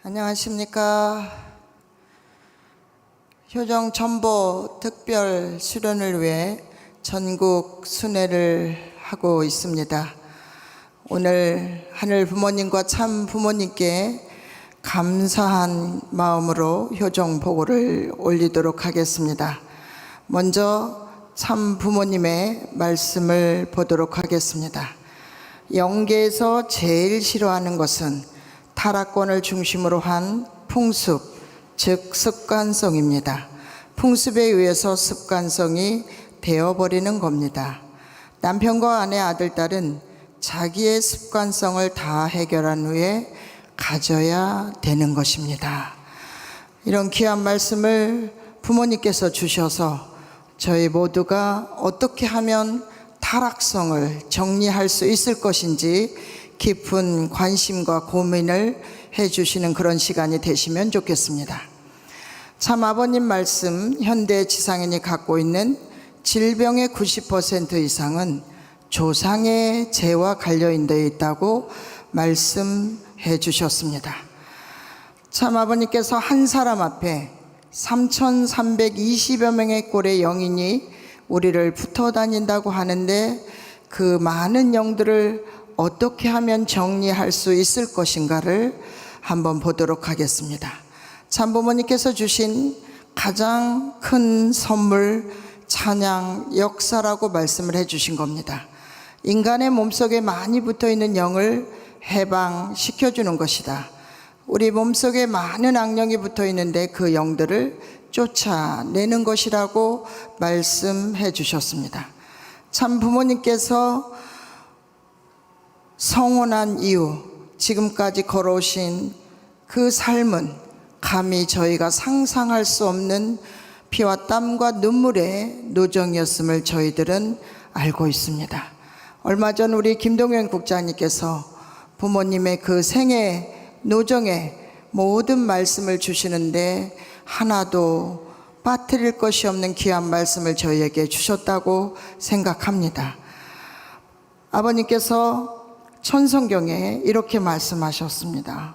안녕하십니까. 효정 첨보 특별 수련을 위해 전국 순회를 하고 있습니다. 오늘 하늘 부모님과 참 부모님께 감사한 마음으로 효정 보고를 올리도록 하겠습니다. 먼저 참 부모님의 말씀을 보도록 하겠습니다. 영계에서 제일 싫어하는 것은 타락권을 중심으로 한 풍습, 즉 습관성입니다. 풍습에 의해서 습관성이 되어버리는 겁니다. 남편과 아내, 아들, 딸은 자기의 습관성을 다 해결한 후에 가져야 되는 것입니다. 이런 귀한 말씀을 부모님께서 주셔서 저희 모두가 어떻게 하면 타락성을 정리할 수 있을 것인지 깊은 관심과 고민을 해주시는 그런 시간이 되시면 좋겠습니다. 참 아버님 말씀, 현대 지상인이 갖고 있는 질병의 90% 이상은 조상의 죄와 관련되어 있다고 말씀해 주셨습니다. 참 아버님께서 한 사람 앞에 3,320여 명의 꼴의 영인이 우리를 붙어 다닌다고 하는데 그 많은 영들을 어떻게 하면 정리할 수 있을 것인가를 한번 보도록 하겠습니다. 참 부모님께서 주신 가장 큰 선물, 찬양, 역사라고 말씀을 해 주신 겁니다. 인간의 몸속에 많이 붙어 있는 영을 해방시켜주는 것이다. 우리 몸속에 많은 악령이 붙어 있는데 그 영들을 쫓아내는 것이라고 말씀해 주셨습니다. 참 부모님께서 성혼한 이후 지금까지 걸어오신 그 삶은 감히 저희가 상상할 수 없는 피와 땀과 눈물의 노정이었음을 저희들은 알고 있습니다. 얼마 전 우리 김동현 국장님께서 부모님의 그 생애 노정의 모든 말씀을 주시는데 하나도 빠뜨릴 것이 없는 귀한 말씀을 저희에게 주셨다고 생각합니다. 아버님께서 천성경에 이렇게 말씀하셨습니다.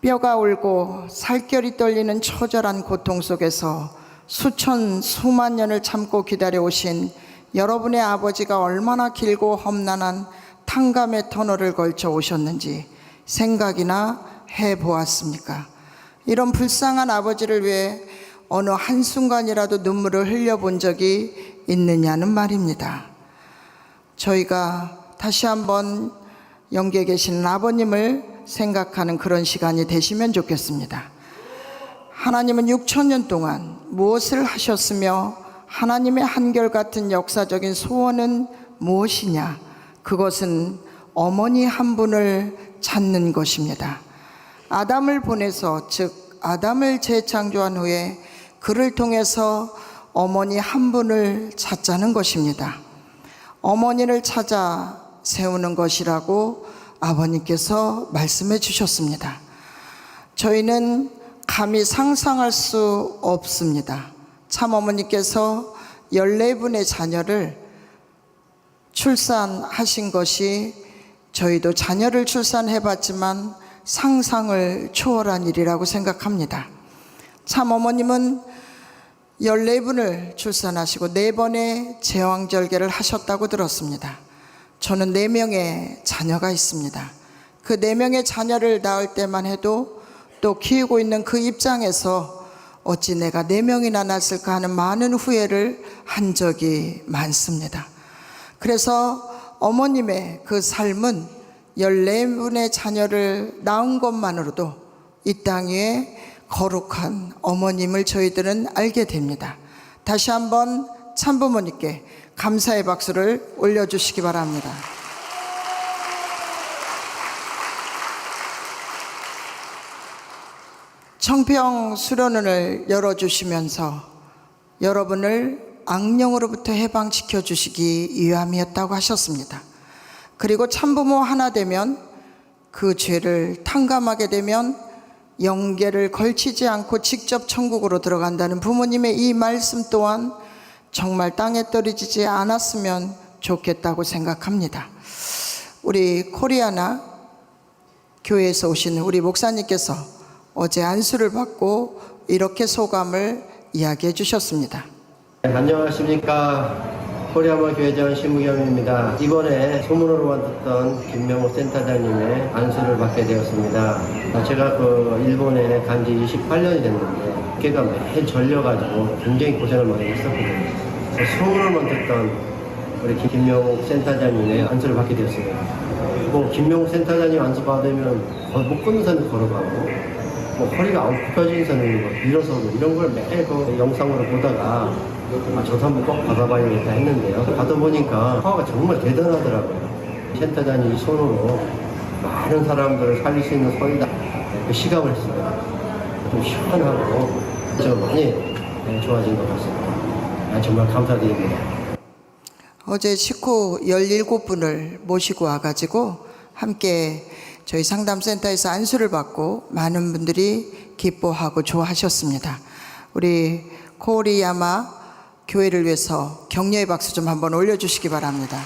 뼈가 울고 살결이 떨리는 처절한 고통 속에서 수만 년을 참고 기다려 오신 여러분의 아버지가 얼마나 길고 험난한 탕감의 터널을 걸쳐 오셨는지 생각이나 해보았습니까? 이런 불쌍한 아버지를 위해 어느 한순간이라도 눈물을 흘려본 적이 있느냐는 말입니다. 저희가 다시 한번 영계에 계시는 아버님을 생각하는 그런 시간이 되시면 좋겠습니다. 하나님은 6,000년 동안 무엇을 하셨으며 하나님의 한결같은 역사적인 소원은 무엇이냐? 그것은 어머니 한 분을 찾는 것입니다. 아담을 보내서, 즉 아담을 재창조한 후에 그를 통해서 어머니 한 분을 찾자는 것입니다. 어머니를 찾아 세우는 것이라고 아버님께서 말씀해 주셨습니다. 저희는 감히 상상할 수 없습니다. 참 어머니께서 14분의 자녀를 출산하신 것이 저희도 자녀를 출산해 봤지만 상상을 초월한 일이라고 생각합니다. 참 어머님은 14분을 출산하시고 4번의 제왕절개를 하셨다고 들었습니다. 저는 4명의 자녀가 있습니다. 그 4명의 자녀를 낳을 때만 해도 또 키우고 있는 그 입장에서 어찌 내가 4명이나 낳았을까 하는 많은 후회를 한 적이 많습니다. 그래서 어머님의 그 삶은 14분의 자녀를 낳은 것만으로도 이 땅 위에 거룩한 어머님을 저희들은 알게 됩니다. 다시 한번 참부모님께 감사의 박수를 올려주시기 바랍니다. 청평 수련원을 열어주시면서 여러분을 악령으로부터 해방시켜 주시기 위함이었다고 하셨습니다. 그리고 참부모 하나 되면 그 죄를 탕감하게 되면 영계를 걸치지 않고 직접 천국으로 들어간다는 부모님의 이 말씀 또한 정말 땅에 떨어지지 않았으면 좋겠다고 생각합니다. 우리 코리아나 교회에서 오신 우리 목사님께서 어제 안수를 받고 이렇게 소감을 이야기해 주셨습니다. 안녕하십니까. 코리아마 교회장 신무겸입니다. 이번에 소문으로만 듣던 김명호 센터장님의 안수를 받게 되었습니다. 제가 일본에 간 지 28년이 됐는데 어깨가 매일 절려가지고 굉장히 고생을 많이 했었거든요. 소문으로만 듣던 우리 김명호 센터장님의 안수를 받게 되었습니다. 김명호 센터장님 안수 받으면 못 걷는 사람도 걸어가고 허리가 안 굽혀진 사람이 일어서고 이런 걸 매일 영상으로 보다가 저도 한번 꼭 받아봐야겠다 했는데요. 받아보니까 파워가 정말 대단하더라고요. 센터장이 손으로 많은 사람들을 살릴 수 있는 손이다. 시감을 했습니다. 좀 시원하고 좀 많이 좋아진 것 같습니다. 정말 감사드립니다. 어제 식구 17분을 모시고 와가지고 함께 저희 상담센터에서 안수를 받고 많은 분들이 기뻐하고 좋아하셨습니다. 우리 코리야마 교회를 위해서 격려의 박수 좀 한번 올려주시기 바랍니다.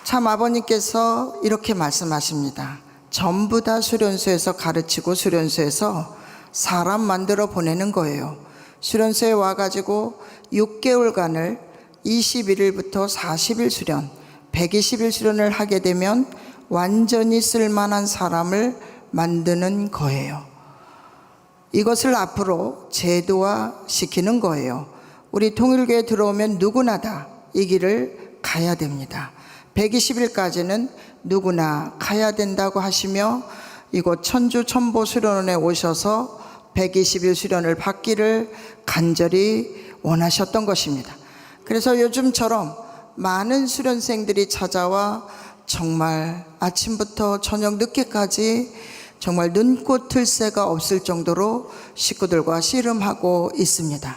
참 아버님께서 이렇게 말씀하십니다. 전부 다 수련소에서 가르치고 수련소에서 사람 만들어 보내는 거예요. 수련소에 와가지고 6개월간을 21일부터 40일 수련, 120일 수련을 하게 되면 완전히 쓸만한 사람을 만드는 거예요. 이것을 앞으로 제도화시키는 거예요. 우리 통일교에 들어오면 누구나 다 이 길을 가야 됩니다. 120일까지는 누구나 가야 된다고 하시며 이곳 천주 천보 수련원에 오셔서 120일 수련을 받기를 간절히 원하셨던 것입니다. 그래서 요즘처럼 많은 수련생들이 찾아와 정말 아침부터 저녁 늦게까지 정말 눈꽃 틀새가 없을 정도로 식구들과 씨름하고 있습니다.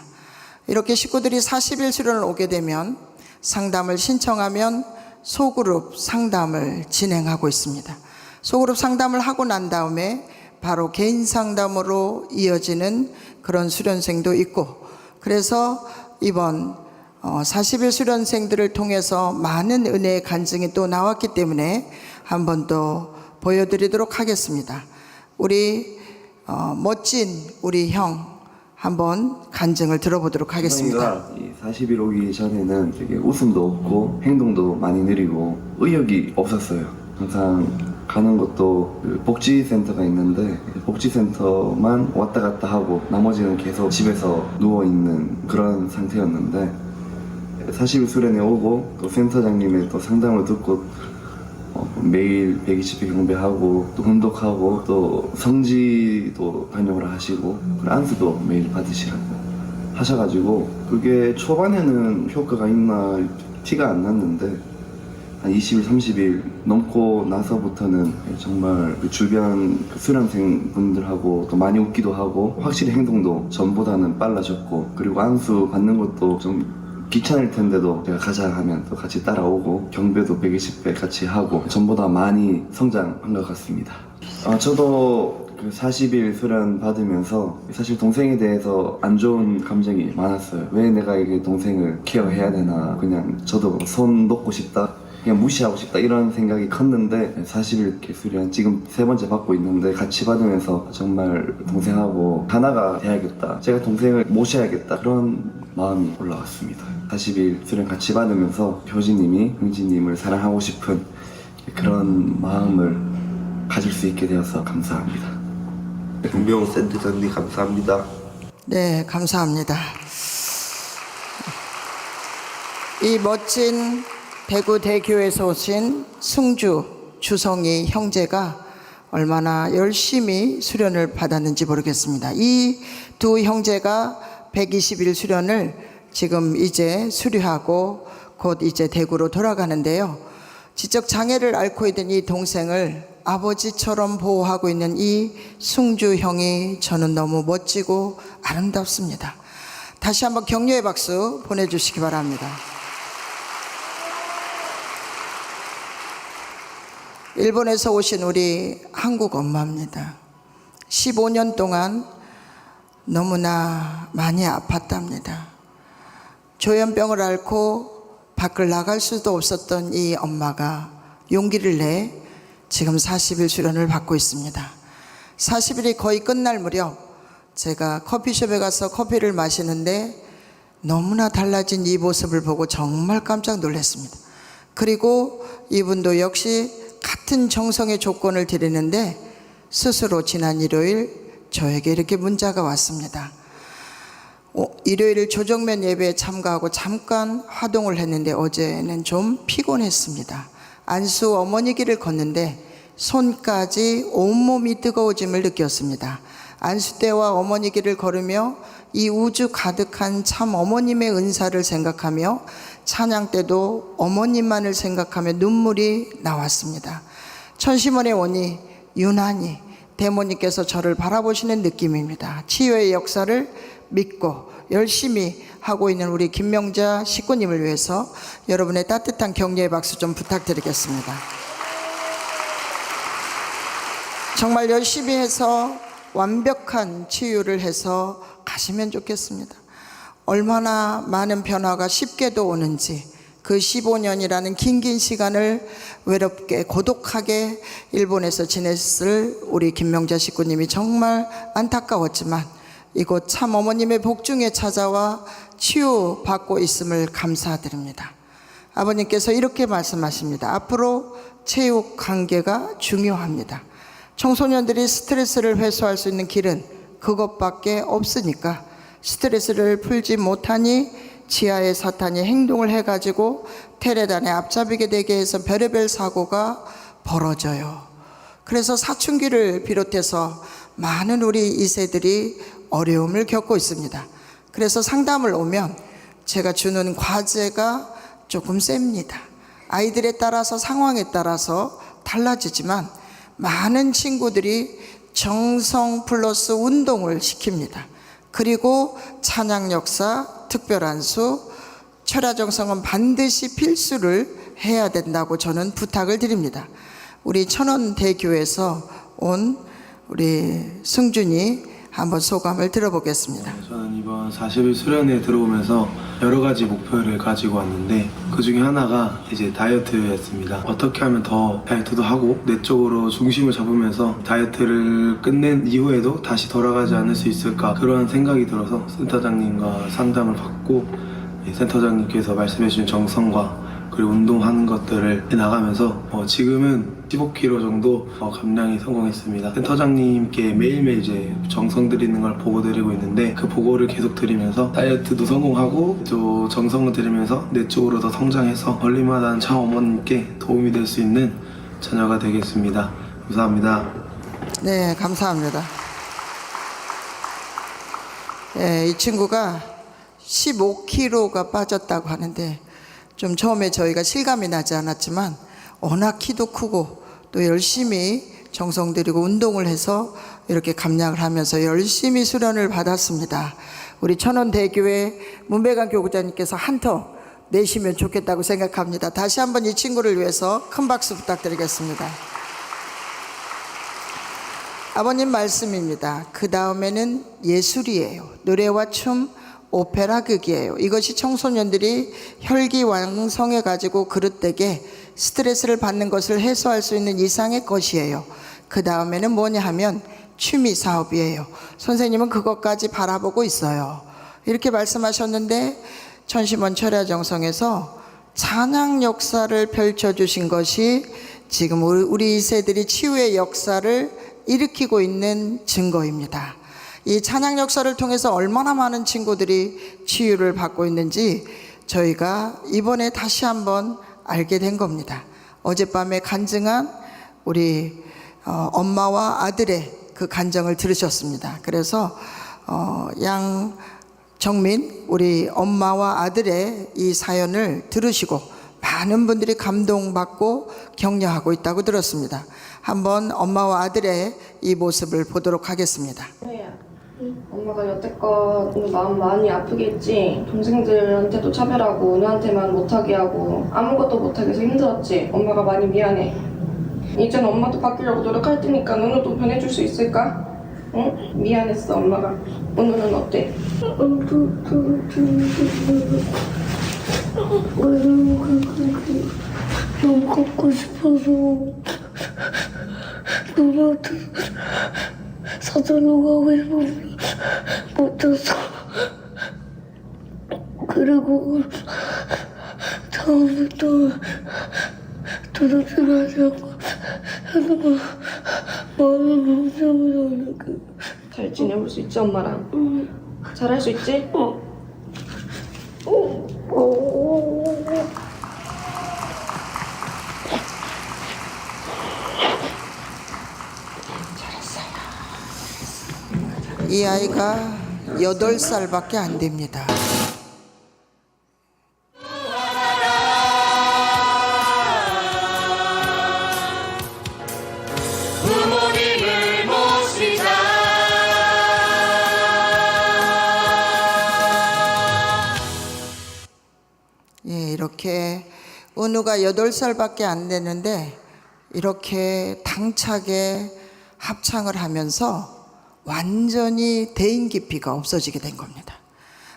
이렇게 식구들이 40일 수련을 오게 되면 상담을 신청하면 소그룹 상담을 진행하고 있습니다. 소그룹 상담을 하고 난 다음에 바로 개인 상담으로 이어지는 그런 수련생도 있고, 그래서 이번 40일 수련생들을 통해서 많은 은혜의 간증이 또 나왔기 때문에 한 번 더 보여드리도록 하겠습니다. 우리 멋진 우리 형 한번 간증을 들어보도록 하겠습니다. 이 40일 오기 전에는 되게 웃음도 없고 행동도 많이 느리고 의욕이 없었어요. 항상 가는 것도 복지센터가 있는데 복지센터만 왔다 갔다 하고 나머지는 계속 집에서 누워있는 그런 상태였는데 40일 수련회 오고 또 센터장님의 또 상담을 듣고 매일 120회 경배하고 또 혼독하고 또 성지도 반영을 하시고 안수도 매일 받으시라고 하셔가지고 그게 초반에는 효과가 있나 티가 안 났는데 한 20일, 30일 넘고 나서부터는 정말 주변 수련생 분들하고 또 많이 웃기도 하고 확실히 행동도 전보다는 빨라졌고 그리고 안수 받는 것도 좀 귀찮을 텐데도 제가 가자 하면 또 같이 따라오고 경배도 120배 같이 하고 전보다 많이 성장한 것 같습니다. 저도 그 40일 수련 받으면서 사실 동생에 대해서 안 좋은 감정이 많았어요. 왜 내가 이게 동생을 케어해야 되나, 그냥 저도 손 놓고 싶다, 그냥 무시하고 싶다 이런 생각이 컸는데 40일 수련 지금 3번째 받고 있는데 같이 받으면서 정말 동생하고 하나가 돼야겠다, 제가 동생을 모셔야겠다 그런 마음이 올라왔습니다. 40일 수련 같이 받으면서 효진님이 형진님을 사랑하고 싶은 그런 마음을 가질 수 있게 되어서 감사합니다. 김명호 센터장님 감사합니다. 네, 감사합니다. 이 멋진 대구 대교에서 오신 승주 주성희 형제가 얼마나 열심히 수련을 받았는지 모르겠습니다. 이 두 형제가 120일 수련을 지금 이제 수료하고 곧 이제 대구로 돌아가는데요. 지적 장애를 앓고 있는 이 동생을 아버지처럼 보호하고 있는 이 승주 형이 저는 너무 멋지고 아름답습니다. 다시 한번 격려의 박수 보내주시기 바랍니다. 일본에서 오신 우리 한국 엄마입니다. 15년 동안 너무나 많이 아팠답니다. 조현병을 앓고 밖을 나갈 수도 없었던 이 엄마가 용기를 내 지금 40일 수련을 받고 있습니다. 40일이 거의 끝날 무렵 제가 커피숍에 가서 커피를 마시는데 너무나 달라진 이 모습을 보고 정말 깜짝 놀랐습니다. 그리고 이분도 역시 같은 정성의 조건을 드리는데 스스로 지난 일요일 저에게 이렇게 문자가 왔습니다. 일요일 조정면 예배에 참가하고 잠깐 화동을 했는데 어제는 좀 피곤했습니다. 안수 어머니 길을 걷는데 손까지 온몸이 뜨거워짐을 느꼈습니다. 안수 때와 어머니 길을 걸으며 이 우주 가득한 참 어머님의 은사를 생각하며 찬양 때도 어머님만을 생각하며 눈물이 나왔습니다. 천시몬에 오니 유난히 대모님께서 저를 바라보시는 느낌입니다. 치유의 역사를 믿고 열심히 하고 있는 우리 김명자 식구님을 위해서 여러분의 따뜻한 격려의 박수 좀 부탁드리겠습니다. 정말 열심히 해서 완벽한 치유를 해서 가시면 좋겠습니다. 얼마나 많은 변화가 쉽게도 오는지 그 15년이라는 긴 시간을 외롭게 고독하게 일본에서 지냈을 우리 김명자 식구님이 정말 안타까웠지만 이곳 참 어머님의 복중에 찾아와 치유받고 있음을 감사드립니다. 아버님께서 이렇게 말씀하십니다. 앞으로 체육 관계가 중요합니다. 청소년들이 스트레스를 해소할 수 있는 길은 그것밖에 없으니까 스트레스를 풀지 못하니 지하의 사탄이 행동을 해가지고 테레단에 앞잡이게 되게 해서 별의별 사고가 벌어져요. 그래서 사춘기를 비롯해서 많은 우리 2세들이 어려움을 겪고 있습니다. 그래서 상담을 오면 제가 주는 과제가 조금 셉니다. 아이들에 따라서 상황에 따라서 달라지지만 많은 친구들이 정성 플러스 운동을 시킵니다. 그리고 찬양 역사, 특별안수, 철야정성은 반드시 필수를 해야 된다고 저는 부탁을 드립니다. 우리 천원대교에서 온 우리 승준이 한번 소감을 들어보겠습니다. 저는 이번 40일 수련회에 들어오면서 여러 가지 목표를 가지고 왔는데 그 중에 하나가 이제 다이어트였습니다. 어떻게 하면 더 다이어트도 하고 내 쪽으로 중심을 잡으면서 다이어트를 끝낸 이후에도 다시 돌아가지 않을 수 있을까, 그런 생각이 들어서 센터장님과 상담을 받고 센터장님께서 말씀해주신 정성과 그리고 운동하는 것들을 나가면서 지금은 15kg 정도 감량이 성공했습니다. 센터장님께 매일매일 이제 정성 들이는 걸 보고 드리고 있는데 그 보고를 계속 드리면서 다이어트도 성공하고 또 정성을 들이면서 내 쪽으로 더 성장해서 얼마나 참 어머님께 도움이 될 수 있는 자녀가 되겠습니다. 감사합니다. 네, 감사합니다. 네, 이 친구가 15kg가 빠졌다고 하는데 좀 처음에 저희가 실감이 나지 않았지만 워낙 키도 크고 또 열심히 정성 들이고 운동을 해서 이렇게 감량을 하면서 열심히 수련을 받았습니다. 우리 천원대교회 문배관 교구자님께서 한턱 내시면 좋겠다고 생각합니다. 다시 한번 이 친구를 위해서 큰 박수 부탁드리겠습니다. 아버님 말씀입니다. 그 다음에는 예술이에요. 노래와 춤, 오페라 극이에요. 이것이 청소년들이 혈기왕성해 가지고 그릇되게 스트레스를 받는 것을 해소할 수 있는 이상의 것이에요. 그 다음에는 뭐냐 하면 취미 사업이에요. 선생님은 그것까지 바라보고 있어요. 이렇게 말씀하셨는데 천시몬 철야정성에서 찬양 역사를 펼쳐주신 것이 지금 우리 2세들이 치유의 역사를 일으키고 있는 증거입니다. 이 찬양 역사를 통해서 얼마나 많은 친구들이 치유를 받고 있는지 저희가 이번에 다시 한번 알게 된 겁니다. 어젯밤에 간증한 우리 엄마와 아들의 그 간증을 들으셨습니다. 그래서 양정민 우리 엄마와 아들의 이 사연을 들으시고 많은 분들이 감동받고 격려하고 있다고 들었습니다. 한번 엄마와 아들의 이 모습을 보도록 하겠습니다. 엄마가 여태껏 마음 많이 아프게 했지. 동생들한테도 차별하고 은우한테만 못하게 하고 아무것도 못하게 해서 힘들었지. 엄마가 많이 미안해. 이제는 엄마도 바뀌려고 노력할 테니까 은우도 변해줄 수 있을까? 응? 미안했어 엄마가. 은우는 어때? 너무 갖고 싶어서 누구도 서둘러 가고 싶으면 못해서 그리고 다음부터 도둑질 하자고 하는 거 마음을 멈춰보자. 잘 지내볼 수 있지 엄마랑? 잘할 수 있지? 이 아이가 8살밖에 안 됩니다. 예, 이렇게 은우가 8살밖에 안 되는데 이렇게 당차게 합창을 하면서 완전히 대인 깊이가 없어지게 된 겁니다.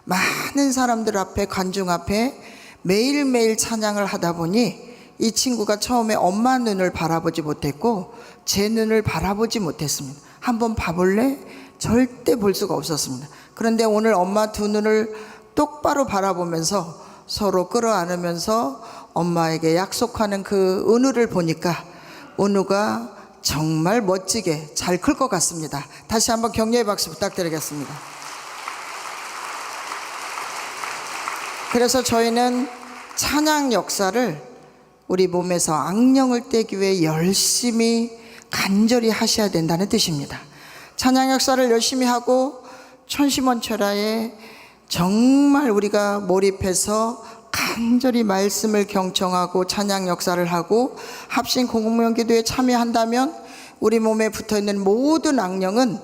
많은 사람들 앞에, 관중 앞에 매일매일 찬양을 하다 보니 이 친구가 처음에 엄마 눈을 바라보지 못했고 제 눈을 바라보지 못했습니다. 한번 봐볼래? 절대 볼 수가 없었습니다. 그런데 오늘 엄마 두 눈을 똑바로 바라보면서 서로 끌어안으면서 엄마에게 약속하는 그 은우를 보니까 은우가 정말 멋지게 잘 클 것 같습니다. 다시 한번 격려의 박수 부탁드리겠습니다. 그래서 저희는 찬양 역사를 우리 몸에서 악령을 떼기 위해 열심히 간절히 하셔야 된다는 뜻입니다. 찬양 역사를 열심히 하고 천시먼철야에 정말 우리가 몰입해서 간절히 말씀을 경청하고 찬양 역사를 하고 합심 공공명 기도에 참여한다면 우리 몸에 붙어있는 모든 악령은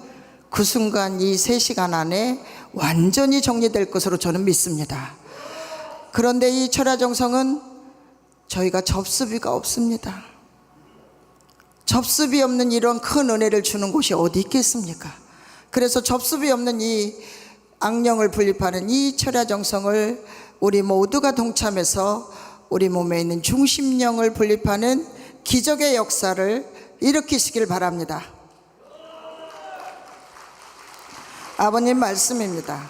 그 순간 이 3시간 안에 완전히 정리될 것으로 저는 믿습니다. 그런데 이 철야정성은 저희가 접수비가 없습니다. 접수비 없는 이런 큰 은혜를 주는 곳이 어디 있겠습니까? 그래서 접수비 없는 이 악령을 분립하는 이 철야정성을 우리 모두가 동참해서 우리 몸에 있는 중심령을 분립하는 기적의 역사를 일으키시길 바랍니다. 아버님 말씀입니다.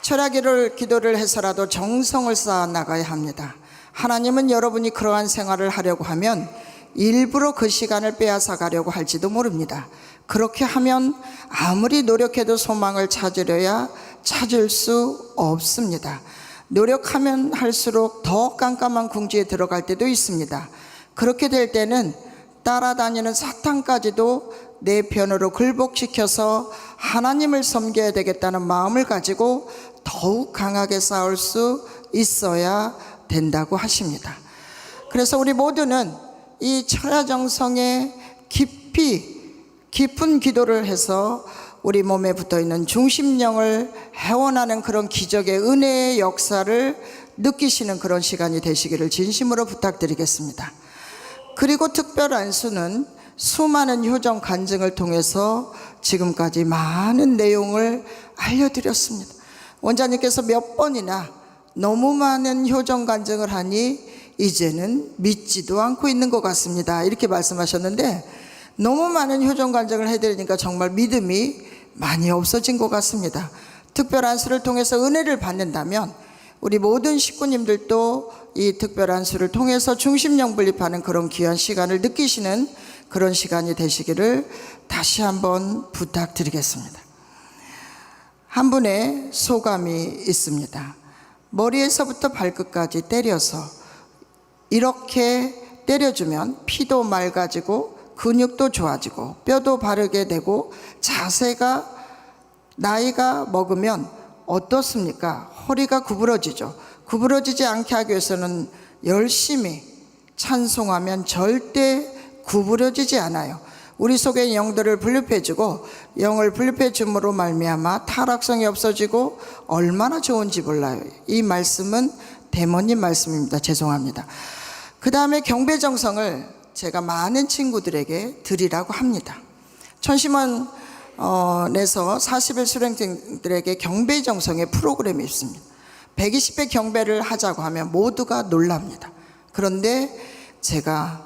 철야기도를 해서라도 정성을 쌓아 나가야 합니다. 하나님은 여러분이 그러한 생활을 하려고 하면 일부러 그 시간을 빼앗아 가려고 할지도 모릅니다. 그렇게 하면 아무리 노력해도 소망을 찾으려야 찾을 수 없습니다. 노력하면 할수록 더 깜깜한 궁지에 들어갈 때도 있습니다. 그렇게 될 때는 따라다니는 사탄까지도 내 편으로 굴복시켜서 하나님을 섬겨야 되겠다는 마음을 가지고 더욱 강하게 싸울 수 있어야 된다고 하십니다. 그래서 우리 모두는 이 철야정성에 깊은 기도를 해서 우리 몸에 붙어있는 중심령을 해원하는 그런 기적의 은혜의 역사를 느끼시는 그런 시간이 되시기를 진심으로 부탁드리겠습니다. 그리고 특별 안수는 수많은 효정 간증을 통해서 지금까지 많은 내용을 알려드렸습니다. 원장님께서 몇 번이나 너무 많은 효정 간증을 하니 이제는 믿지도 않고 있는 것 같습니다, 이렇게 말씀하셨는데, 너무 많은 효정 간증을 해드리니까 정말 믿음이 많이 없어진 것 같습니다. 특별 안수를 통해서 은혜를 받는다면 우리 모든 식구님들도 이 특별 안수를 통해서 중심령 분립하는 그런 귀한 시간을 느끼시는 그런 시간이 되시기를 다시 한번 부탁드리겠습니다. 한 분의 소감이 있습니다. 머리에서부터 발끝까지 때려서 이렇게 때려주면 피도 맑아지고 근육도 좋아지고 뼈도 바르게 되고 자세가 나이가 먹으면 어떻습니까? 허리가 구부러지죠. 구부러지지 않게 하기 위해서는 열심히 찬송하면 절대 구부러지지 않아요. 우리 속의 영들을 분립해주고 영을 분립해줌으로 말미암아 타락성이 없어지고 얼마나 좋은지 몰라요. 이 말씀은 대모님 말씀입니다. 죄송합니다. 그 다음에 경배정성을 제가 많은 친구들에게 드리라고 합니다. 천심원에서 40일 수련생들에게 경배정성의 프로그램이 있습니다. 120회 경배를 하자고 하면 모두가 놀랍니다. 그런데 제가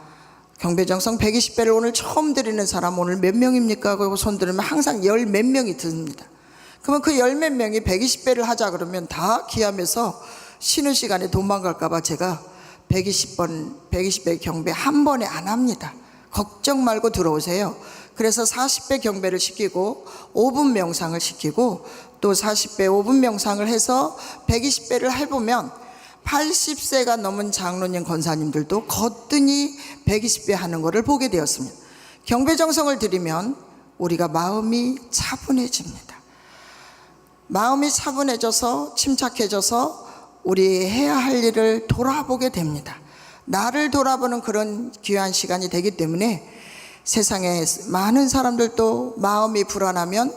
경배정성 120배를 오늘 처음 드리는 사람 오늘 몇 명입니까? 그리고 손 들으면 항상 열 몇 명이 듭니다. 그러면 그 열 몇 명이 120배를 하자 그러면 다 기하면서 쉬는 시간에 도망갈까봐 제가 120배 경배 한 번에 안 합니다. 걱정 말고 들어오세요. 그래서 40배 경배를 시키고 5분 명상을 시키고 또 40배 5분 명상을 해서 120배를 해보면 80세가 넘은 장로님 권사님들도 거뜬히 120배 하는 것을 보게 되었습니다. 경배정성을 드리면 우리가 마음이 차분해집니다. 마음이 차분해져서 침착해져서 우리 해야 할 일을 돌아보게 됩니다. 나를 돌아보는 그런 귀한 시간이 되기 때문에 세상에 많은 사람들도 마음이 불안하면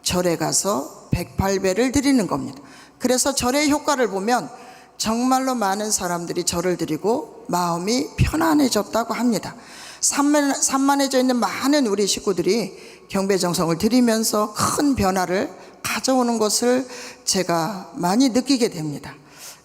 절에 가서 108배를 드리는 겁니다. 그래서 절의 효과를 보면 정말로 많은 사람들이 절을 드리고 마음이 편안해졌다고 합니다. 산만해져 있는 많은 우리 식구들이 경배정성을 드리면서 큰 변화를 가져오는 것을 제가 많이 느끼게 됩니다.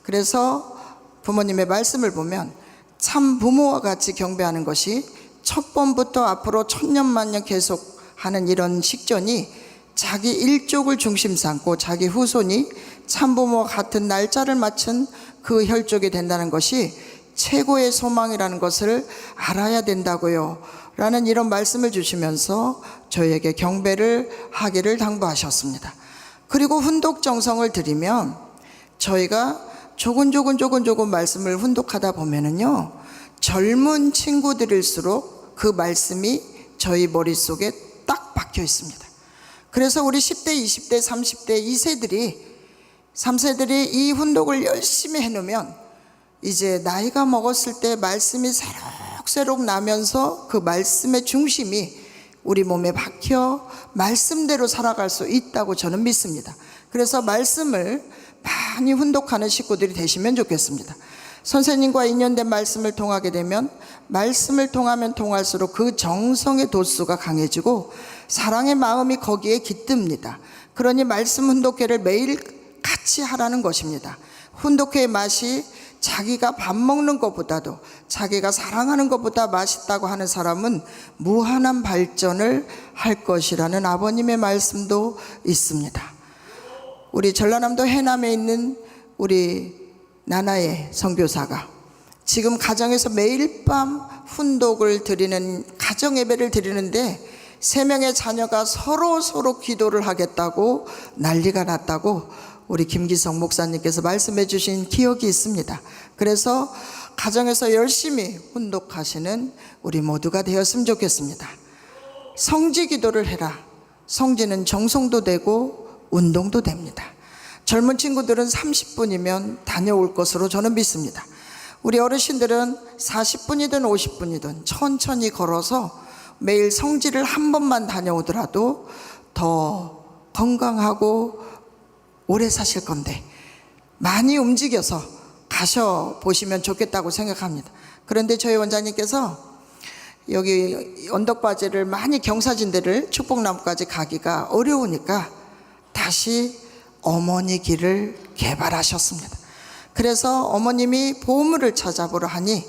그래서 부모님의 말씀을 보면 참 부모와 같이 경배하는 것이 첫 번부터 앞으로 천년만년 계속 하는 이런 식전이 자기 일족을 중심 삼고 자기 후손이 참부모와 같은 날짜를 맞춘 그 혈족이 된다는 것이 최고의 소망이라는 것을 알아야 된다고요 라는 이런 말씀을 주시면서 저에게 경배를 하기를 당부하셨습니다. 그리고 훈독정성을 드리면 저희가 조금 말씀을 훈독하다 보면은요 젊은 친구들일수록 그 말씀이 저희 머릿속에 딱 박혀 있습니다. 그래서 우리 10대, 20대, 30대 3세들이 이 훈독을 열심히 해놓으면 이제 나이가 먹었을 때 말씀이 새록새록 나면서 그 말씀의 중심이 우리 몸에 박혀 말씀대로 살아갈 수 있다고 저는 믿습니다. 그래서 말씀을 많이 훈독하는 식구들이 되시면 좋겠습니다. 선생님과 인연된 말씀을 통하게 되면 말씀을 통하면 통할수록 그 정성의 도수가 강해지고 사랑의 마음이 거기에 깃듭니다. 그러니 말씀 훈독회를 매일 같이 하라는 것입니다. 훈독회의 맛이 자기가 밥 먹는 것보다도 자기가 사랑하는 것보다 맛있다고 하는 사람은 무한한 발전을 할 것이라는 아버님의 말씀도 있습니다. 우리 전라남도 해남에 있는 우리 나나의 선교사가 지금 가정에서 매일 밤 훈독을 드리는 가정 예배를 드리는데 3명의 자녀가 서로 기도를 하겠다고 난리가 났다고 우리 김기성 목사님께서 말씀해 주신 기억이 있습니다. 그래서 가정에서 열심히 훈독하시는 우리 모두가 되었으면 좋겠습니다. 성지 기도를 해라. 성지는 정성도 되고 운동도 됩니다. 젊은 친구들은 30분이면 다녀올 것으로 저는 믿습니다. 우리 어르신들은 40분이든 50분이든 천천히 걸어서 매일 성지를 한 번만 다녀오더라도 더 건강하고 오래 사실 건데 많이 움직여서 가셔보시면 좋겠다고 생각합니다. 그런데 저희 원장님께서 여기 언덕바지를 많이 경사진대를 축복나무까지 가기가 어려우니까 다시 어머니 길을 개발하셨습니다. 그래서 어머님이 보물을 찾아보러 하니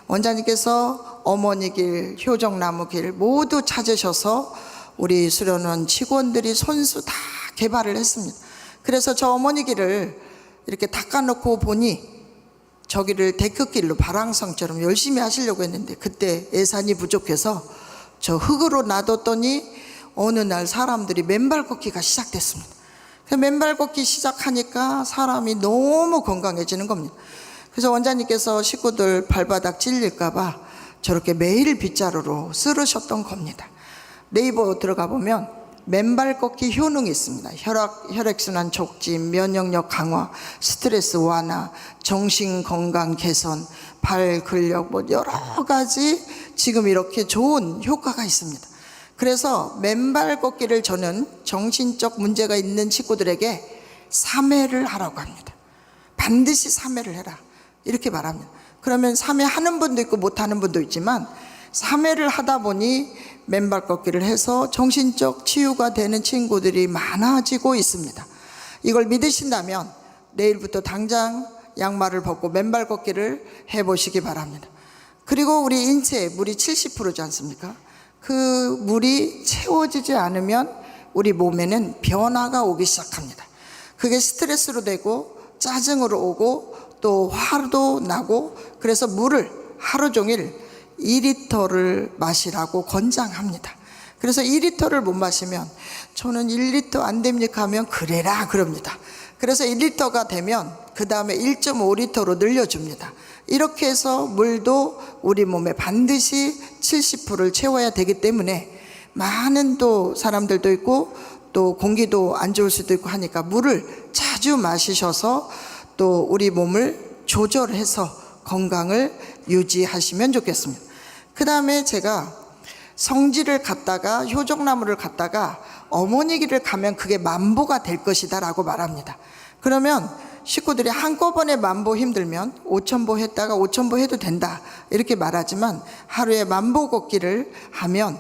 원장님께서 어머니 길, 효정나무 길 모두 찾으셔서 우리 수련원 직원들이 손수 다 개발을 했습니다. 그래서 저 어머니 길을 이렇게 닦아놓고 보니 저기를 데크길로 바랑성처럼 열심히 하시려고 했는데 그때 예산이 부족해서 저 흙으로 놔뒀더니 어느 날 사람들이 맨발 걷기가 시작됐습니다. 맨발 걷기 시작하니까 사람이 너무 건강해지는 겁니다. 그래서 원장님께서 식구들 발바닥 찔릴까봐 저렇게 매일 빗자루로 쓰르셨던 겁니다. 네이버 들어가 보면 맨발 걷기 효능이 있습니다. 혈액순환 촉진, 면역력 강화, 스트레스 완화, 정신 건강 개선, 발 근력 뭐 여러 가지 지금 이렇게 좋은 효과가 있습니다. 그래서 맨발 걷기를 저는 정신적 문제가 있는 친구들에게 3회를 하라고 합니다. 반드시 3회를 해라 이렇게 말합니다. 그러면 3회 하는 분도 있고 못하는 분도 있지만 3회를 하다 보니 맨발 걷기를 해서 정신적 치유가 되는 친구들이 많아지고 있습니다. 이걸 믿으신다면 내일부터 당장 양말을 벗고 맨발 걷기를 해보시기 바랍니다. 그리고 우리 인체에 물이 70%지 않습니까? 그 물이 채워지지 않으면 우리 몸에는 변화가 오기 시작합니다. 그게 스트레스로 되고 짜증으로 오고 또 화도 나고, 그래서 물을 하루 종일 2리터를 마시라고 권장합니다. 그래서 2리터를 못 마시면 저는 1리터 안 됩니까 하면 그래라 그럽니다. 그래서 1리터가 되면 그 다음에 1.5리터로 늘려줍니다. 이렇게 해서 물도 우리 몸에 반드시 70%를 채워야 되기 때문에, 많은 또 사람들도 있고 또 공기도 안 좋을 수도 있고 하니까 물을 자주 마시셔서 또 우리 몸을 조절해서 건강을 유지하시면 좋겠습니다. 그 다음에 제가 성지를 갔다가 효정나무를 갔다가 어머니 길을 가면 그게 만보가 될 것이다 라고 말합니다. 그러면 식구들이 한꺼번에 만보 힘들면 5,000보 했다가 5,000보 해도 된다 이렇게 말하지만, 하루에 만보 걷기를 하면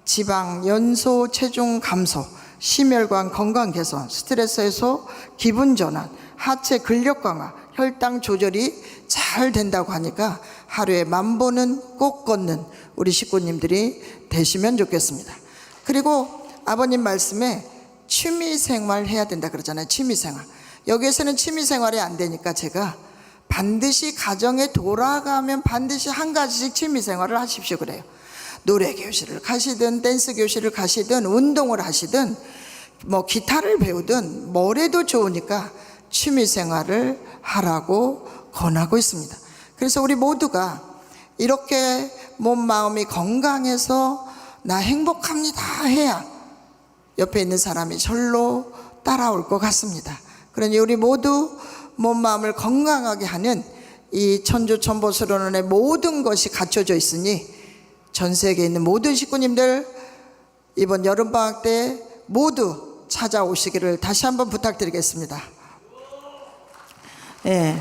지방 연소, 체중 감소, 심혈관 건강 개선, 스트레스 해소, 기분 전환, 하체 근력 강화, 혈당 조절이 잘 된다고 하니까 하루에 만보는 꼭 걷는 우리 식구님들이 되시면 좋겠습니다. 그리고 아버님 말씀에 취미생활 해야 된다 그러잖아요. 취미생활. 여기에서는 취미생활이 안 되니까 제가 반드시 가정에 돌아가면 반드시 한 가지씩 취미생활을 하십시오 그래요. 노래 교실을 가시든 댄스 교실을 가시든 운동을 하시든 뭐 기타를 배우든 뭐래도 좋으니까 취미생활을 하라고 권하고 있습니다. 그래서 우리 모두가 이렇게 몸 마음이 건강해서 나 행복합니다 해야 옆에 있는 사람이 절로 따라올 것 같습니다. 그러니 우리 모두 몸 마음을 건강하게 하는 이 천주천보스론의 모든 것이 갖춰져 있으니 전 세계에 있는 모든 식구님들 이번 여름방학 때 모두 찾아오시기를 다시 한번 부탁드리겠습니다. 예,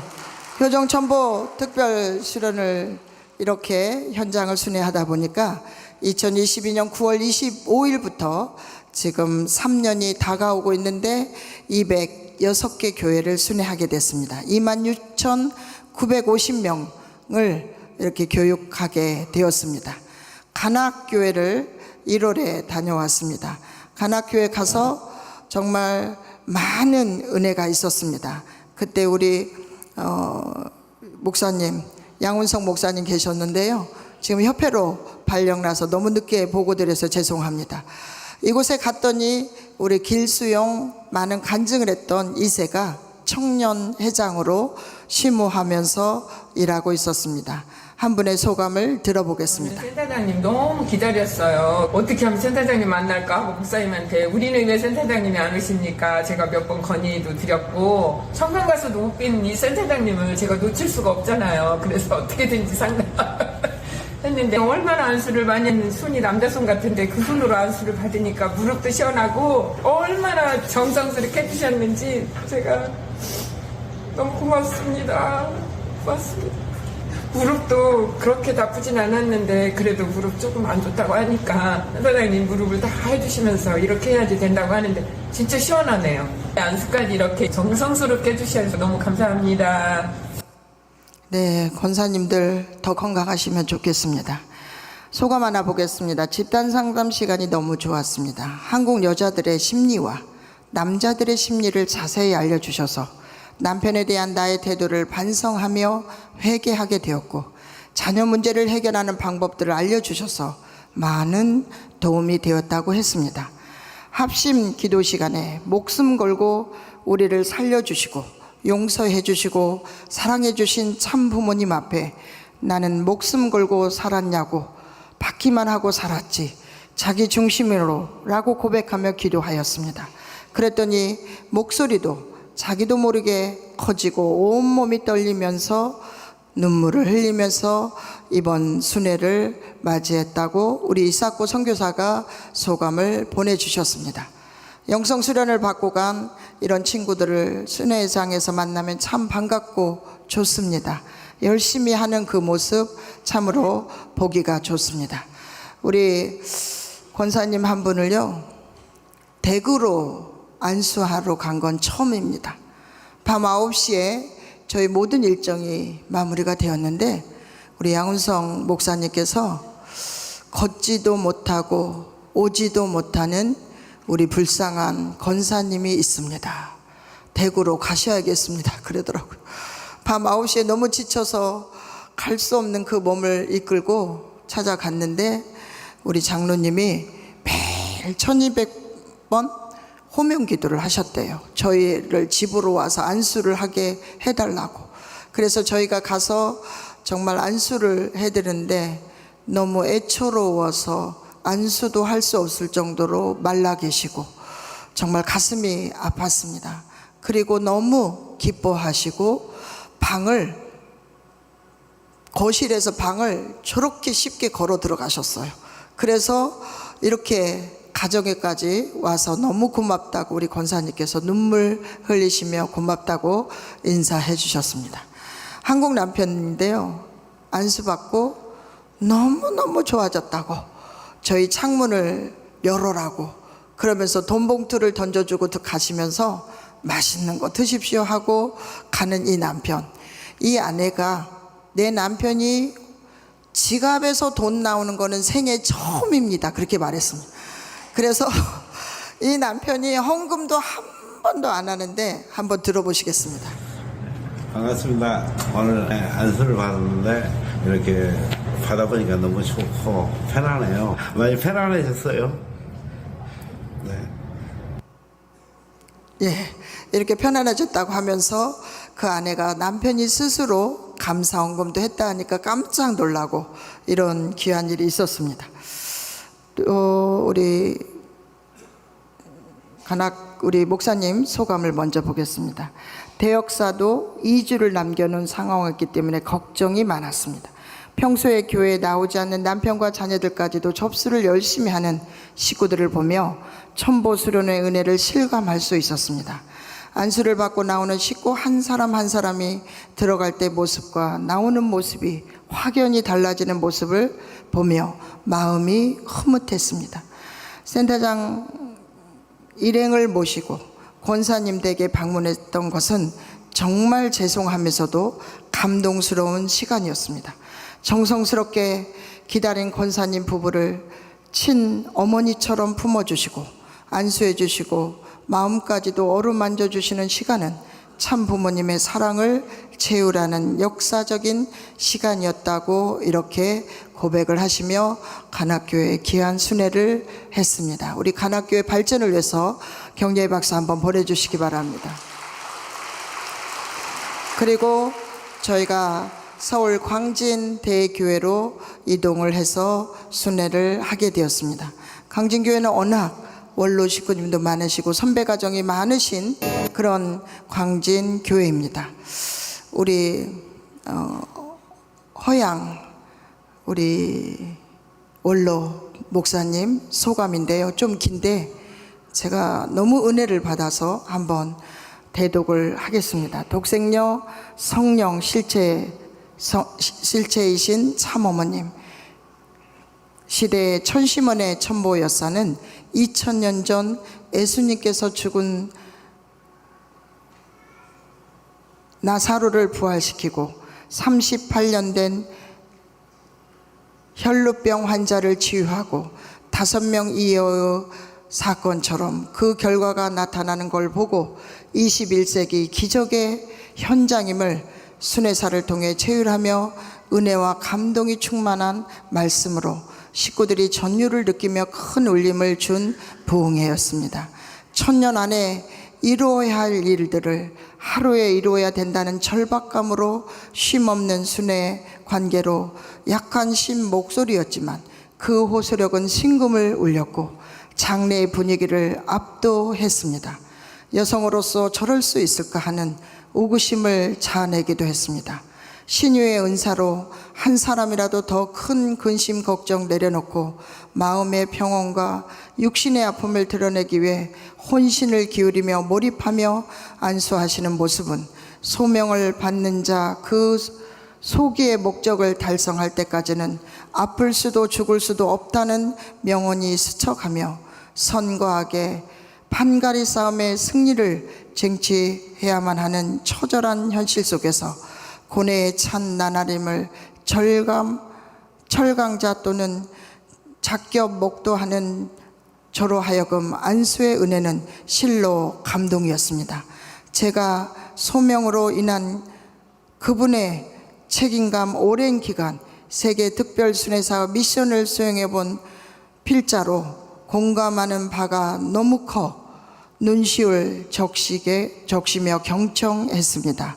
효정천보 특별 수련을 이렇게 현장을 순회하다 보니까 2022년 9월 25일부터 지금 3년이 다가오고 있는데 206개 교회를 순회하게 됐습니다. 26,950명을 이렇게 교육하게 되었습니다. 간악교회를 1월에 다녀왔습니다. 간악교회 가서 정말 많은 은혜가 있었습니다. 그때 우리 목사님, 양운성 목사님 계셨는데요. 지금 협회로 발령나서 너무 늦게 보고드려서 죄송합니다. 이곳에 갔더니 우리 길수용 많은 간증을 했던 2세가 청년회장으로 심호하면서 일하고 있었습니다. 한 분의 소감을 들어보겠습니다. 센터장님 너무 기다렸어요. 어떻게 하면 센터장님 만날까 하고 목사님한테 우리는 왜 센터장님이 안 오십니까? 제가 몇 번 건의도 드렸고 청년 가서도 못 뵌 이 센터장님을 제가 놓칠 수가 없잖아요. 그래서 어떻게든지 했는데 얼마나 안수를 많이 했는 손이 남자 손 같은데 그 손으로 안수를 받으니까 무릎도 시원하고 얼마나 정성스럽게 해주셨는지 제가 너무 고맙습니다. 고맙습니다. 무릎도 그렇게 나쁘진 않았는데 그래도 무릎 조금 안 좋다고 하니까 선생님 무릎을 다 해주시면서 이렇게 해야지 된다고 하는데 진짜 시원하네요. 안수까지 이렇게 정성스럽게 해주셔서 너무 감사합니다. 네, 권사님들 더 건강하시면 좋겠습니다. 소감 하나 보겠습니다. 집단 상담 시간이 너무 좋았습니다. 한국 여자들의 심리와 남자들의 심리를 자세히 알려주셔서 남편에 대한 나의 태도를 반성하며 회개하게 되었고 자녀 문제를 해결하는 방법들을 알려주셔서 많은 도움이 되었다고 했습니다. 합심 기도 시간에 목숨 걸고 우리를 살려주시고 용서해 주시고 사랑해 주신 참 부모님 앞에 나는 목숨 걸고 살았냐고 받기만 하고 살았지 자기 중심으로 라고 고백하며 기도하였습니다. 그랬더니 목소리도 자기도 모르게 커지고 온몸이 떨리면서 눈물을 흘리면서 이번 순회를 맞이했다고 우리 이사코 선교사가 소감을 보내주셨습니다. 영성 수련을 받고 간 이런 친구들을 순회장에서 만나면 참 반갑고 좋습니다. 열심히 하는 그 모습 참으로 보기가 좋습니다. 우리 권사님 한 분을요 대구로 안수하러 간 건 처음입니다. 밤 9시에 저희 모든 일정이 마무리가 되었는데 우리 양운성 목사님께서 걷지도 못하고 오지도 못하는 우리 불쌍한 권사님이 있습니다. 대구로 가셔야겠습니다. 그러더라고요. 밤 9시에 너무 지쳐서 갈 수 없는 그 몸을 이끌고 찾아갔는데 우리 장로님이 매일 1200번 호명 기도를 하셨대요. 저희를 집으로 와서 안수를 하게 해달라고. 그래서 저희가 가서 정말 안수를 해드리는데 너무 애처로워서 안수도 할 수 없을 정도로 말라 계시고 정말 가슴이 아팠습니다. 그리고 너무 기뻐하시고 거실에서 방을 저렇게 쉽게 걸어 들어가셨어요. 그래서 이렇게 가정에까지 와서 너무 고맙다고 우리 권사님께서 눈물 흘리시며 고맙다고 인사해 주셨습니다. 한국 남편인데요, 안수받고 너무너무 좋아졌다고 저희 창문을 열어라고 그러면서 돈 봉투를 던져주고 가시면서 맛있는 거 드십시오 하고 가는 이 남편, 이 아내가 내 남편이 지갑에서 돈 나오는 거는 생애 처음입니다 그렇게 말했습니다. 그래서 이 남편이 헌금도 한 번도 안 하는데 한번 들어보시겠습니다. 반갑습니다. 오늘 안수를 받았는데 이렇게 받아보니까 너무 좋고 편하네요. 많이 편안해졌어요. 네. 예, 이렇게 편안해졌다고 하면서 그 아내가 남편이 스스로 감사헌금도 했다 하니까 깜짝 놀라고 이런 귀한 일이 있었습니다. 또 우리 목사님 소감을 먼저 보겠습니다. 대역사도 2주를 남겨놓은 상황이었기 때문에 걱정이 많았습니다. 평소에 교회에 나오지 않는 남편과 자녀들까지도 접수를 열심히 하는 식구들을 보며 천보수련의 은혜를 실감할 수 있었습니다. 안수를 받고 나오는 식구 한 사람 한 사람이 들어갈 때 모습과 나오는 모습이 확연히 달라지는 모습을 보며 마음이 흐뭇했습니다. 센터장 일행을 모시고 권사님 댁에 방문했던 것은 정말 죄송하면서도 감동스러운 시간이었습니다. 정성스럽게 기다린 권사님 부부를 친어머니처럼 품어주시고 안수해 주시고 마음까지도 어루만져 주시는 시간은 참 부모님의 사랑을 채우라는 역사적인 시간이었다고 이렇게 고백을 하시며 간학교에 귀한 순회를 했습니다. 우리 간학교의 발전을 위해서 격려의 박수 한번 보내주시기 바랍니다. 그리고 저희가 서울 광진대교회로 이동을 해서 순회를 하게 되었습니다. 광진교회는 워낙 원로 식구님도 많으시고 선배 가정이 많으신 그런 광진교회입니다. 우리 허양 우리 원로 목사님 소감인데요, 좀 긴데 제가 너무 은혜를 받아서 한번 대독을 하겠습니다. 독생녀 성령 실체이신 참어머님, 시대의 천심원의 천보 여사는 2000년 전 예수님께서 죽은 나사로를 부활시키고 38년 된 혈루병 환자를 치유하고 5명 이어의 사건처럼 그 결과가 나타나는 걸 보고 21세기 기적의 현장임을 순회사를 통해 체휼하며 은혜와 감동이 충만한 말씀으로 식구들이 전율을 느끼며 큰 울림을 준 부흥회였습니다. 1000년 안에 이루어야 할 일들을 하루에 이루어야 된다는 절박감으로 쉼없는 순회 관계로 약한 신 목소리였지만 그 호소력은 신금을 울렸고 장례의 분위기를 압도했습니다. 여성으로서 저럴 수 있을까 하는 오구심을 자아내기도 했습니다. 신유의 은사로 한 사람이라도 더 큰 근심 걱정 내려놓고 마음의 평온과 육신의 아픔을 드러내기 위해 혼신을 기울이며 몰입하며 안수하시는 모습은 소명을 받는 자 그 소기의 목적을 달성할 때까지는 아플 수도 죽을 수도 없다는 명언이 스쳐가며 선과 악의 판가리 싸움의 승리를 쟁취해야만 하는 처절한 현실 속에서 고뇌에 찬 나날임을 철강자 또는 작겹 목도하는 저로 하여금 안수의 은혜는 실로 감동이었습니다. 제가 소명으로 인한 그분의 책임감 오랜 기간 세계 특별순회사업 미션을 수행해 본 필자로 공감하는 바가 너무 커 눈시울 적시며 경청했습니다.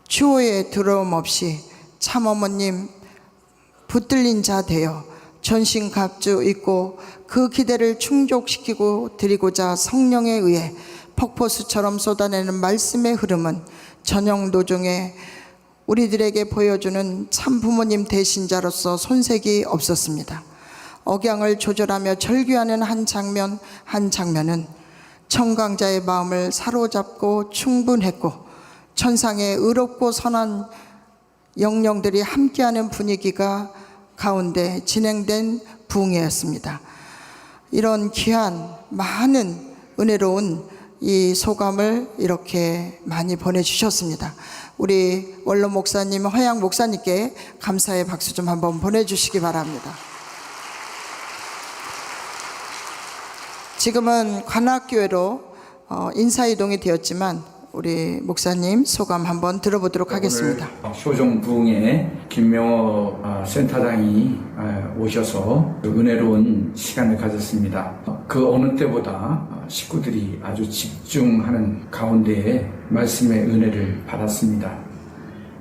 추호의 두려움 없이 참어머님 붙들린 자 되어 전신갑주 입고 그 기대를 충족시키고 드리고자 성령에 의해 폭포수처럼 쏟아내는 말씀의 흐름은 전형도중에 우리들에게 보여주는 참 부모님 대신자로서 손색이 없었습니다. 억양을 조절하며 절규하는 한 장면은 청강자의 마음을 사로잡고 충분했고 천상의 의롭고 선한 영령들이 함께하는 분위기가 가운데 진행된 부흥회였습니다. 이런 귀한 많은 은혜로운 이 소감을 이렇게 많이 보내주셨습니다. 우리 원로 목사님, 허양 목사님께 감사의 박수 좀 한번 보내주시기 바랍니다. 지금은 관악교회로 인사이동이 되었지만 우리 목사님 소감 한번 들어보도록 하겠습니다. 효종 부흥에 김명호 센터장이 오셔서 은혜로운 시간을 가졌습니다. 그 어느 때보다 식구들이 아주 집중하는 가운데에 말씀의 은혜를 받았습니다.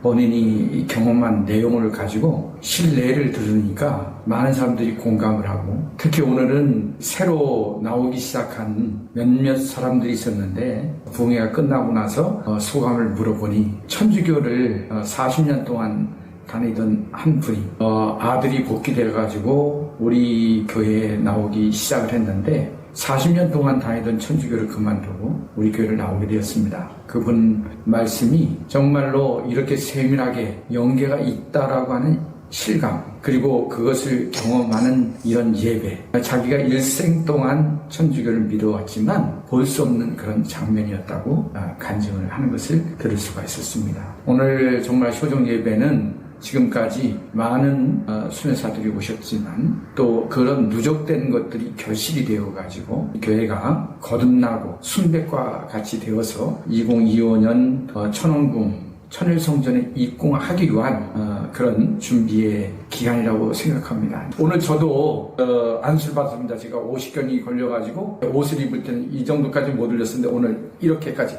본인이 경험한 내용을 가지고 실내를 들으니까 많은 사람들이 공감을 하고, 특히 오늘은 새로 나오기 시작한 몇몇 사람들이 있었는데 부흥회가 끝나고 나서 소감을 물어보니 천주교를 40년 동안 다니던 한 분이 아들이 복귀돼가지고 우리 교회에 나오기 시작을 했는데 40년 동안 다니던 천주교를 그만두고 우리 교회를 나오게 되었습니다. 그분 말씀이 정말로 이렇게 세밀하게 연계가 있다라고 하는 실감, 그리고 그것을 경험하는 이런 예배, 자기가 일생 동안 천주교를 믿어왔지만 볼 수 없는 그런 장면이었다고 간증을 하는 것을 들을 수가 있었습니다. 오늘 정말 효종 예배는 지금까지 많은 순회사들이 오셨지만 또 그런 누적된 것들이 결실이 되어가지고 교회가 거듭나고 순백과 같이 되어서 2025년 천원궁 천일성전에 입궁하기 위한 그런 준비의 기간이라고 생각합니다. 오늘 저도 안수를 받습니다. 제가 50견이 걸려가지고 옷을 입을 때는 이 정도까지 못 올렸었는데 오늘 이렇게까지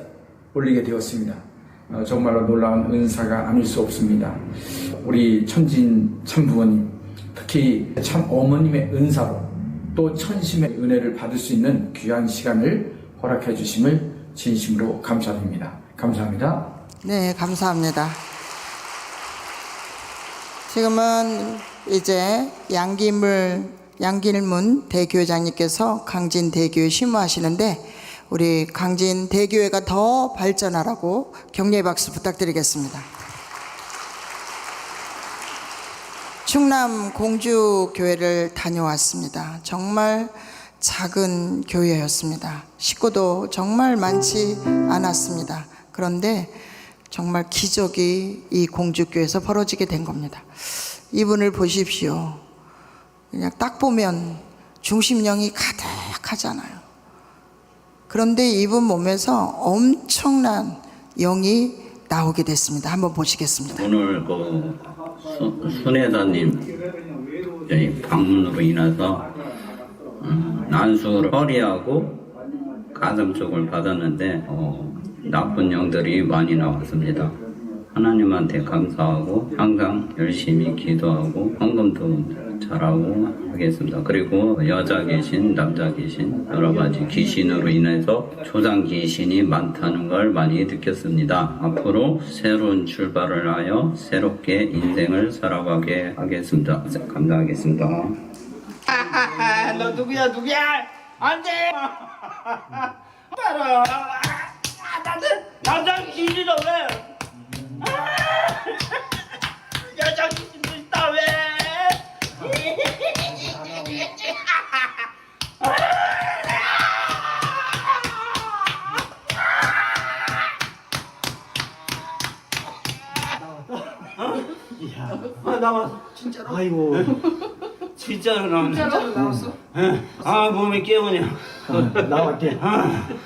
올리게 되었습니다. 정말로 놀라운 은사가 아닐 수 없습니다. 우리 천진 참부모님, 특히 참 어머님의 은사로 또 천심의 은혜를 받을 수 있는 귀한 시간을 허락해 주심을 진심으로 감사드립니다. 감사합니다. 네, 감사합니다. 지금은 이제 양길문 대교회장님께서 강진 대교회 심호하시는데 우리 강진 대교회가 더 발전하라고 격려의 박수 부탁드리겠습니다. 충남 공주교회를 다녀왔습니다. 정말 작은 교회였습니다. 식구도 정말 많지 않았습니다. 그런데 정말 기적이 이 공주교회에서 벌어지게 된 겁니다. 이분을 보십시오. 그냥 딱 보면 중심령이 가득하잖아요. 그런데 이분 몸에서 엄청난 영이 나오게 됐습니다. 한번 보시겠습니다. 오늘 순회사님 방문으로 인해서 난수를 허리하고 가슴 쪽을 받았는데 나쁜 영들이 많이 나왔습니다. 하나님한테 감사하고 항상 열심히 기도하고 헌금도 잘하고 하겠습니다. 그리고 여자 귀신, 남자 귀신, 여러 가지 귀신으로 인해서 조상 귀신이 많다는 걸 많이 느꼈습니다. 앞으로 새로운 출발을 하여 새롭게 인생을 살아가게 하겠습니다. 감사하겠습니다. 너 누구야? 안 돼! 따라! 나는 남자 귀신이 왜? 여자 귀신도 있다 왜? 진짜로? 아이고. 진짜로 나오네. 진짜로 나왔어? 아, 몸이 깨우냐. 나왔대.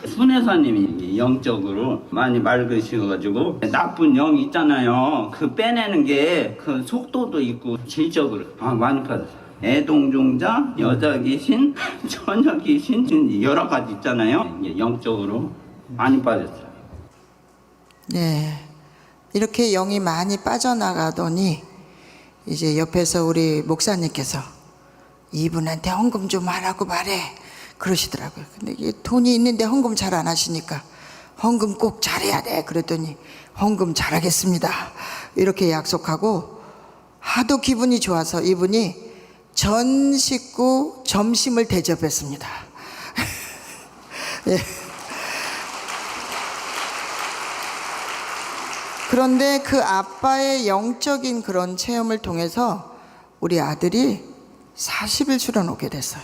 손혜사님이 영적으로 많이 맑으셔가지고 나쁜 영 있잖아요. 그 빼내는 게 그 속도도 있고 질적으로 많이 받았어요. 애동종자, 여자 귀신, 처녀 귀신 여러 가지 있잖아요. 이게 영적으로 많이 빠졌어요. 네, 이렇게 영이 많이 빠져나가더니 이제 옆에서 우리 목사님께서 이분한테 헌금 좀 하라고 말해 그러시더라고요. 근데 이게 돈이 있는데 헌금 잘 안 하시니까 헌금 꼭 잘해야 돼 그랬더니 헌금 잘하겠습니다 이렇게 약속하고, 하도 기분이 좋아서 이분이 전 식구 점심을 대접했습니다. 예. 그런데 그 아빠의 영적인 그런 체험을 통해서 우리 아들이 40일 수련 오게 됐어요.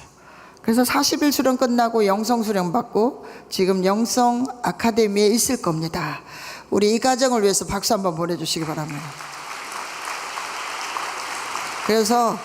그래서 40일 수련 끝나고 영성 수련 받고 지금 영성 아카데미에 있을 겁니다. 우리 이 가정을 위해서 박수 한번 보내주시기 바랍니다. 그래서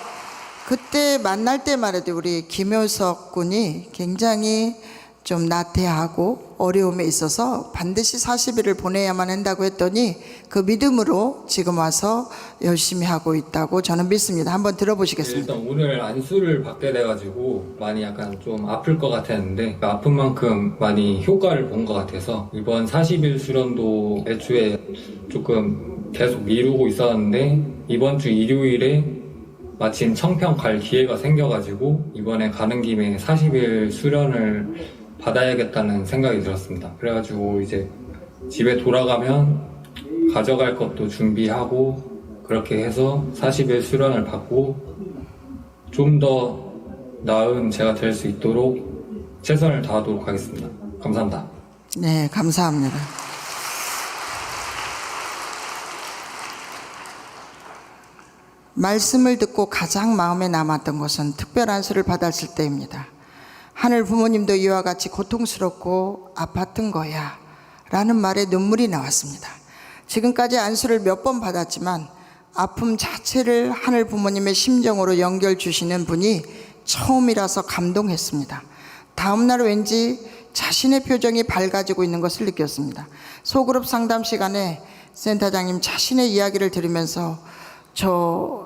그때 만날 때만 해도 우리 김효석 군이 굉장히 좀 나태하고 어려움에 있어서 반드시 40일을 보내야만 한다고 했더니 그 믿음으로 지금 와서 열심히 하고 있다고 저는 믿습니다. 한번 들어보시겠습니다. 일단 오늘 안수를 받게 돼가지고 많이 약간 좀 아플 것 같았는데 그 아픈 만큼 많이 효과를 본 것 같아서 이번 40일 수련도 애초에 조금 계속 미루고 있었는데 이번 주 일요일에 마침 청평 갈 기회가 생겨가지고 이번에 가는 김에 40일 수련을 받아야겠다는 생각이 들었습니다. 그래가지고 이제 집에 돌아가면 가져갈 것도 준비하고 그렇게 해서 40일 수련을 받고 좀 더 나은 제가 될 수 있도록 최선을 다하도록 하겠습니다. 감사합니다. 네, 감사합니다. 말씀을 듣고 가장 마음에 남았던 것은 특별 안수를 받았을 때입니다. 하늘 부모님도 이와 같이 고통스럽고 아팠던 거야 라는 말에 눈물이 나왔습니다. 지금까지 안수를 몇 번 받았지만 아픔 자체를 하늘 부모님의 심정으로 연결 주시는 분이 처음이라서 감동했습니다. 다음날 왠지 자신의 표정이 밝아지고 있는 것을 느꼈습니다. 소그룹 상담 시간에 센터장님 자신의 이야기를 들으면서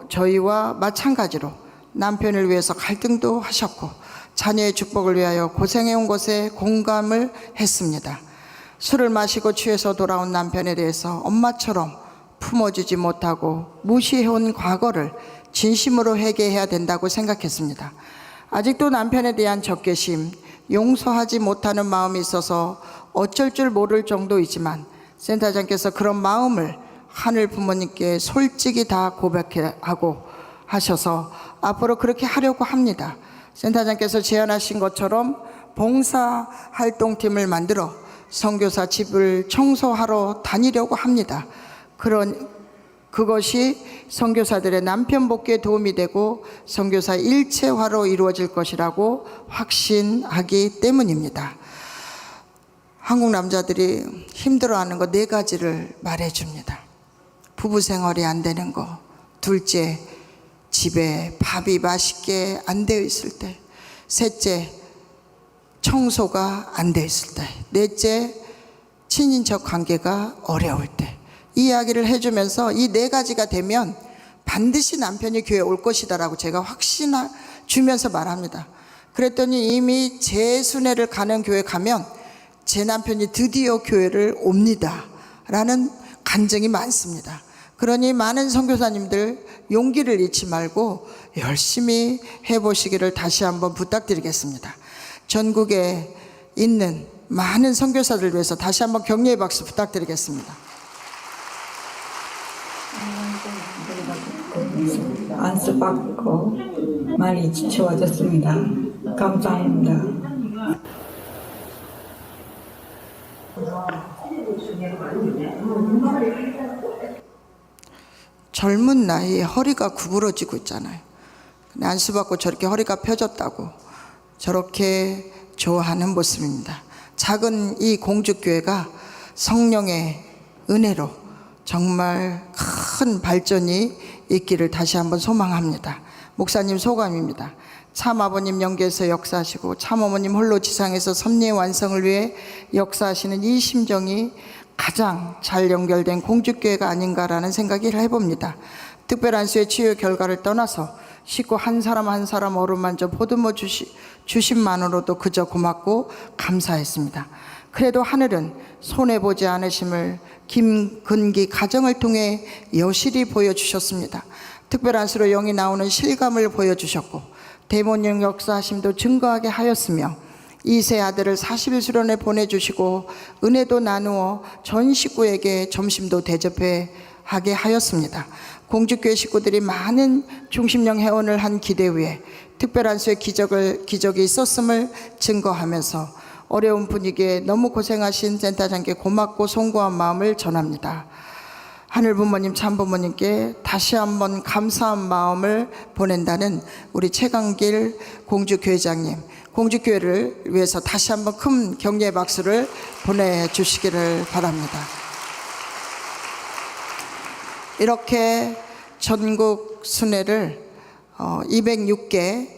저희와 마찬가지로 남편을 위해서 갈등도 하셨고 자녀의 축복을 위하여 고생해온 것에 공감을 했습니다. 술을 마시고 취해서 돌아온 남편에 대해서 엄마처럼 품어주지 못하고 무시해온 과거를 진심으로 회개해야 된다고 생각했습니다. 아직도 남편에 대한 적개심, 용서하지 못하는 마음이 있어서 어쩔 줄 모를 정도이지만 센터장께서 그런 마음을 하늘 부모님께 솔직히 다 고백하고 하셔서 앞으로 그렇게 하려고 합니다. 센터장께서 제안하신 것처럼 봉사활동팀을 만들어 선교사 집을 청소하러 다니려고 합니다. 그것이 선교사들의 남편 복귀에 도움이 되고 선교사 일체화로 이루어질 것이라고 확신하기 때문입니다. 한국 남자들이 힘들어하는 거 4가지를 말해줍니다. 부부 생활이 안 되는 거, 둘째 집에 밥이 맛있게 안 되어 있을 때, 셋째 청소가 안 되어 있을 때, 넷째 친인척 관계가 어려울 때, 이 이야기를 해주면서 이 4가지가 되면 반드시 남편이 교회에 올 것이다라고 제가 확신 주면서 말합니다. 그랬더니 이미 제 순회를 가는 교회 가면 제 남편이 드디어 교회를 옵니다 라는 간증이 많습니다. 그러니 많은 선교사님들 용기를 잃지 말고 열심히 해보시기를 다시 한번 부탁드리겠습니다. 전국에 있는 많은 선교사들을 위해서 다시 한번 격려의 박수 부탁드리겠습니다. 안수 받고 많이 지쳐졌습니다. 감사합니다. 젊은 나이에 허리가 구부러지고 있잖아요. 근데 안수받고 저렇게 허리가 펴졌다고 저렇게 좋아하는 모습입니다. 작은 이 공주교회가 성령의 은혜로 정말 큰 발전이 있기를 다시 한번 소망합니다. 목사님 소감입니다. 참아버님 영계에서 역사하시고 참어머님 홀로 지상에서 섭리의 완성을 위해 역사하시는 이 심정이 가장 잘 연결된 공주교회가 아닌가라는 생각을 해봅니다. 특별한 수의 치유 결과를 떠나서 식구 한 사람 한 사람 어루만져 보듬어 주심만으로도 그저 고맙고 감사했습니다. 그래도 하늘은 손해보지 않으심을 김근기 가정을 통해 여실히 보여주셨습니다. 특별한 수로 영이 나오는 실감을 보여주셨고 대모령 역사하심도 증거하게 하였으며 이세 아들을 41수련에 보내주시고 은혜도 나누어 전 식구에게 점심도 대접해 하게 하였습니다. 공주교회 식구들이 많은 중심령 회원을 한 기대 위에 특별한 수의 기적이 있었음을 증거하면서 어려운 분위기에 너무 고생하신 센터장께 고맙고 송구한 마음을 전합니다. 하늘 부모님, 참 부모님께 다시 한번 감사한 마음을 보낸다는 우리 최강길 공주교회장님, 공주교회를 위해서 다시 한번 큰 격려의 박수를 보내주시기를 바랍니다. 이렇게 전국 순회를 206개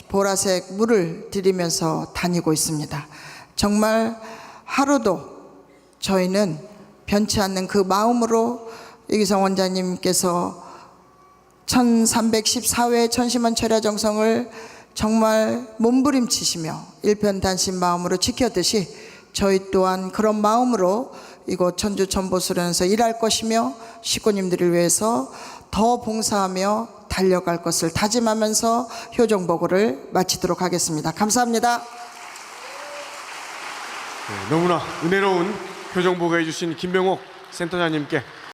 보라색 물을 드리면서 다니고 있습니다. 정말 하루도 저희는 변치 않는 그 마음으로 이기성 원장님께서 1314회 천심원 철야 정성을 정말 몸부림치시며 일편단심 마음으로 지켰듯이 저희 또한 그런 마음으로 이곳 천주 천보수련에서 일할 것이며 식구님들을 위해서 더 봉사하며 달려갈 것을 다짐하면서 효정보고를 마치도록 하겠습니다. 감사합니다. 너무나 은혜로운 효정보고 해주신 김병옥 센터장님께